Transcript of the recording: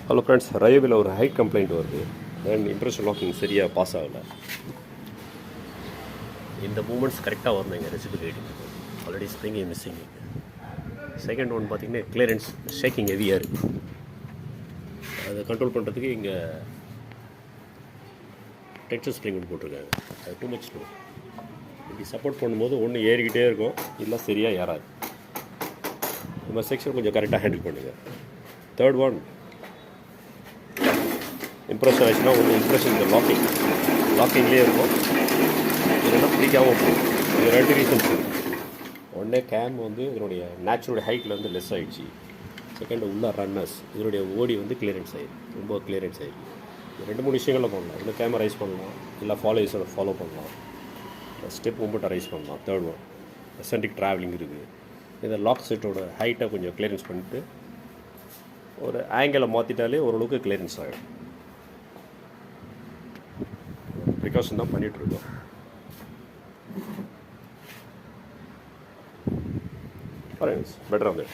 Hello friends, ரயோவில் ஒரு height complaint வருது. And impression locking சரியாக பாஸ் ஆகலை. இந்த மூமெண்ட்ஸ் கரெக்டாக வரணும். எங்கள் recipe guiding already spring missing. Second one பார்த்திங்கன்னா கிளியரன்ஸ் ஷேக்கிங் ஹெவியாக இருக்குது. அதை கண்ட்ரோல் பண்ணுறதுக்கு இங்கே டென்ஷன் ஸ்ப்ரிங் ஒன்று போட்டிருக்காங்க. அது டூ மச் ஸ்லோ. இப்படி சப்போர்ட் பண்ணும்போது ஒன்று ஏறிக்கிட்டே இருக்கும், இல்லை சரியாக ஏறாது. நம்ம செக்ஷன் கொஞ்சம் கரெக்டாக ஹேண்டில் பண்ணுங்கள். தேர்ட் ஒன் இம்ப்ரெஷன் ஆச்சுன்னா ஒன்று இம்ப்ரெஷன் இந்த லாக்கிங்லேயே இருக்கும், இல்லைன்னா பிடிக்காமல் போகும். இது ரெண்டு ரீசன்ஸ் இருக்குது. ஒன்றே கேம் இதனுடைய நேச்சுரல் ஹைட்டில் லெஸ் ஆகிடுச்சு. செகண்ட் உள்ள ரன்னர்ஸ் இதனுடைய ஓடி கிளியரன்ஸ் ஆகிடுது, ரொம்ப கிளியரன்ஸ் ஆகிடுது. ரெண்டு மூணு விஷயங்களில் பண்ணலாம். இல்லை கேமரா ரைஸ் பண்ணலாம், இல்லை ஃபாலோவர்ஸோட ஃபாலோ பண்ணலாம், ஸ்டெப் மூமெண்ட்டை ரைஸ் பண்ணலாம். தேர்ட் ஒன் எசென்டிக் ட்ராவலிங் இருக்குது. இந்த லாக் செட்டோட ஹைட்டை கொஞ்சம் கிளியரன்ஸ் பண்ணிவிட்டு ஒரு ஆங்கிளை மாற்றிட்டாலே ஓரளவுக்கு கிளியரன்ஸ் ஆகிடும். ப்ரிகாஷன் தான் பண்ணிகிட்ருக்கோம். பெட்டர் ஆகுது.